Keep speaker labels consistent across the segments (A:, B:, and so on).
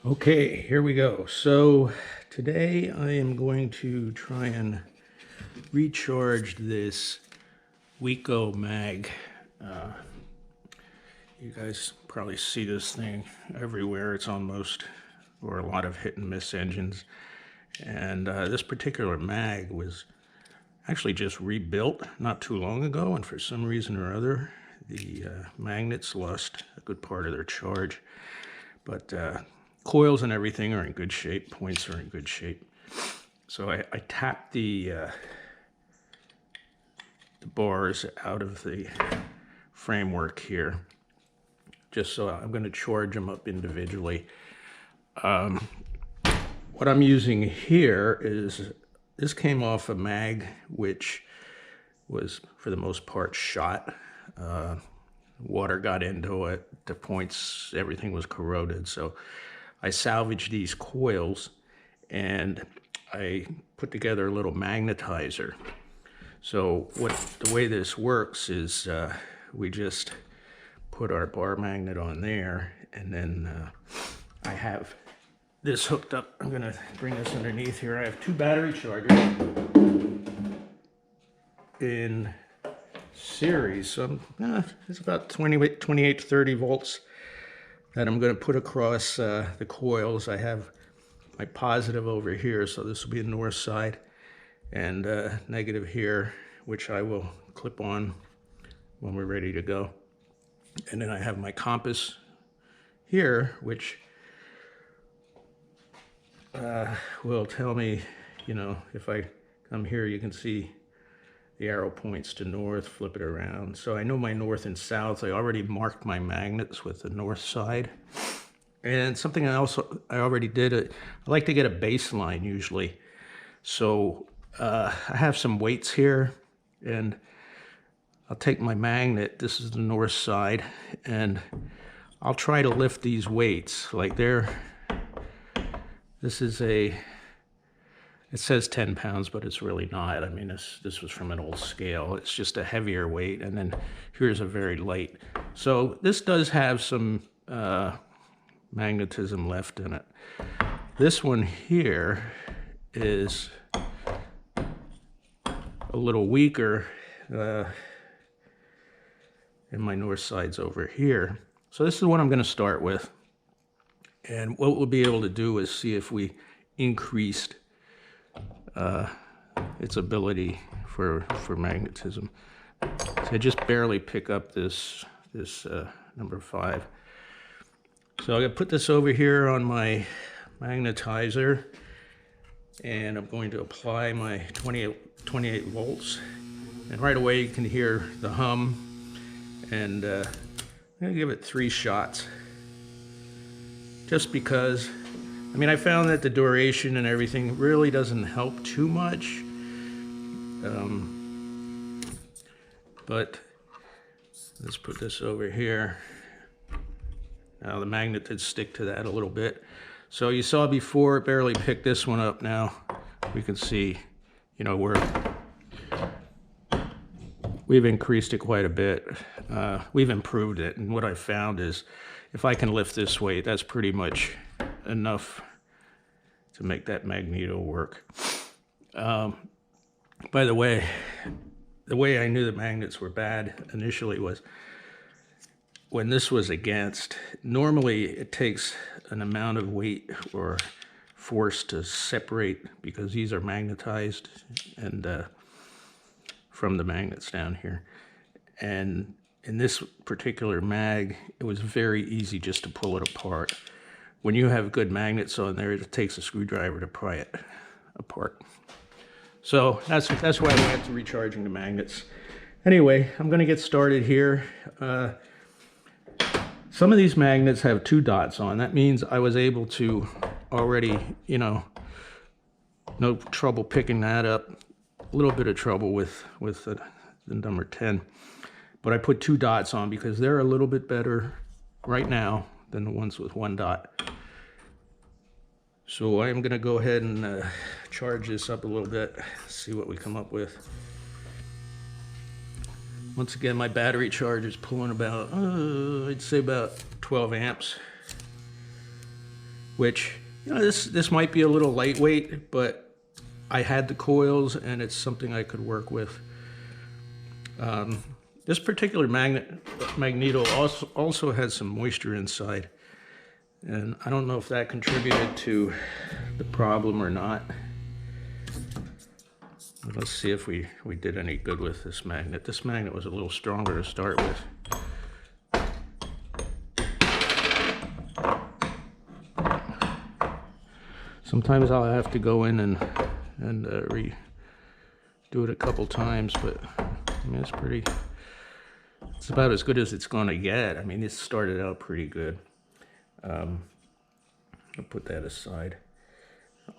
A: Okay, here we go. So today I am going to try and recharge this WICO mag. You guys probably see this thing everywhere. It's on most or a lot of hit and miss engines. And this particular mag was actually just rebuilt not too long ago, and for some reason or other the magnets lost a good part of their charge. But coils and everything are in good shape, points are in good shape. So I tapped the bars out of the framework here, just so I'm going to charge them up individually. What I'm using here is, this came off a mag which was for the most part shot. Water got into it, the points, everything was corroded. So I salvaged these coils and I put together a little magnetizer. So the way this works is we just put our bar magnet on there, and then I have this hooked up. I'm gonna bring this underneath here. I have two battery chargers in series. So it's about 28 to 30 volts that I'm going to put across the coils. I have my positive over here, so this will be the north side, and negative here, which I will clip on when we're ready to go. And then I have my compass here, which will tell me, if I come here, you can see the arrow points to north, flip it around. So I know my north and south. I already marked my magnets with the north side. And something else I already did, I like to get a baseline usually. So I have some weights here, and I'll take my magnet, this is the north side, and I'll try to lift these weights. Like this is it says 10 pounds, but it's really not. I mean, this was from an old scale. It's just a heavier weight, and then here's a very light. So this does have some magnetism left in it. This one here is a little weaker, and my north side's over here. So this is what I'm going to start with. And what we'll be able to do is see if we increased its ability for magnetism. So I just barely pick up this number 5. So I'm going to put this over here on my magnetizer, and I'm going to apply my 28 volts. And right away you can hear the hum, and I'm going to give it 3 shots. Just because, I mean, I found that the duration and everything really doesn't help too much. But let's put this over here. Now the magnet did stick to that a little bit. So you saw before, it barely picked this one up. Now we can see, we've increased it quite a bit. We've improved it, and what I found is if I can lift this weight, that's pretty much enough to make that magneto work. By the way I knew the magnets were bad initially was when this was against. Normally it takes an amount of weight or force to separate, because these are magnetized and from the magnets down here. And in this particular mag, it was very easy just to pull it apart. When you have good magnets on there, it takes a screwdriver to pry it apart. So that's why we had to recharging the magnets. Anyway, I'm going to get started here. Some of these magnets have 2 dots on. That means I was able to already, no trouble picking that up. A little bit of trouble with the number 10. But I put 2 dots on because they're a little bit better right now than the ones with 1 dot. So I'm going to go ahead and charge this up a little bit, see what we come up with. Once again, my battery charge is pulling about, I'd say about 12 amps. which, you know, this might be a little lightweight, but I had the coils and it's something I could work with. This particular Magneto also has some moisture inside, and I don't know if that contributed to the problem or not. But let's see if we did any good with this magnet. This magnet was a little stronger to start with. Sometimes I'll have to go in and redo it a couple times, but I mean, it's about as good as it's going to get. I mean, it started out pretty good. I'll put that aside.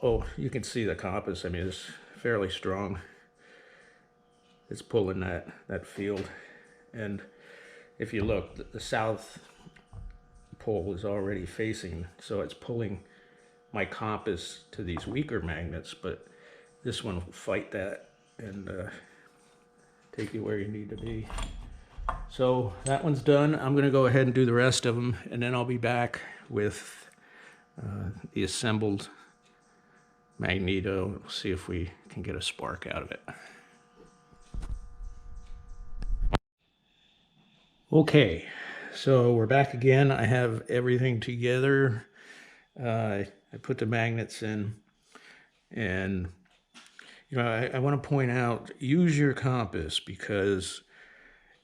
A: Oh, you can see the compass. I mean, it's fairly strong. It's pulling that field. And if you look, the south pole is already facing, so it's pulling my compass to these weaker magnets, but this one will fight that and take you where you need to be. So that one's done. I'm going to go ahead and do the rest of them, and then I'll be back with the assembled Magneto. We'll see if we can get a spark out of it. Okay, so we're back again. I have everything together. I put the magnets in, and you know, I want to point out, use your compass, because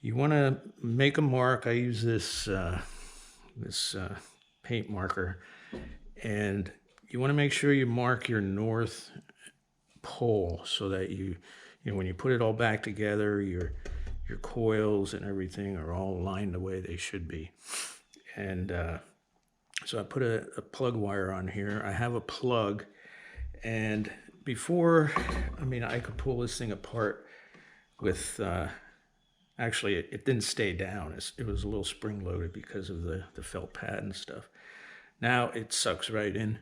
A: you want to make a mark. I use this paint marker, and you want to make sure you mark your north pole so that you know, when you put it all back together, your coils and everything are all aligned the way they should be. And so I put a plug wire on here. I have a plug, and before, I mean, I could pull this thing apart with, actually it didn't stay down. It was a little spring-loaded because of the felt pad and stuff. Now it sucks right in,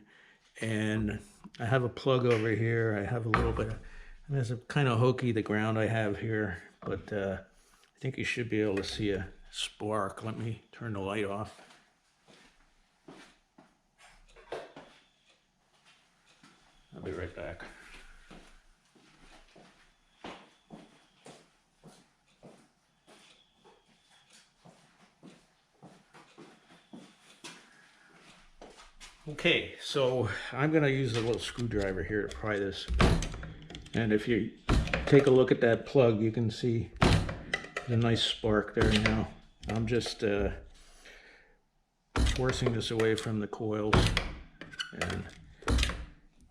A: and I have a plug over here. I have a little bit of, I mean, it's kind of hokey, the ground I have here, but I think you should be able to see a spark. Let me turn the light off. I'll be right back. Okay, so I'm going to use a little screwdriver here to pry this. And if you take a look at that plug, you can see the nice spark there now. I'm just forcing this away from the coils, and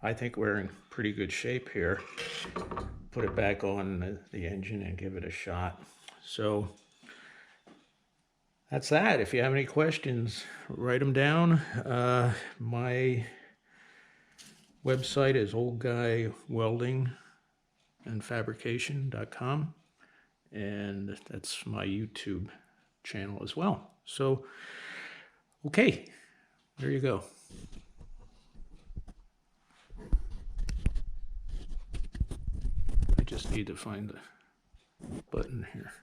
A: I think we're in pretty good shape here. Put it back on the engine and give it a shot. So that's that. If you have any questions, write them down. My website is oldguyweldingandfabrication.com, and that's my YouTube channel as well. So, okay, there you go. I just need to find the button here.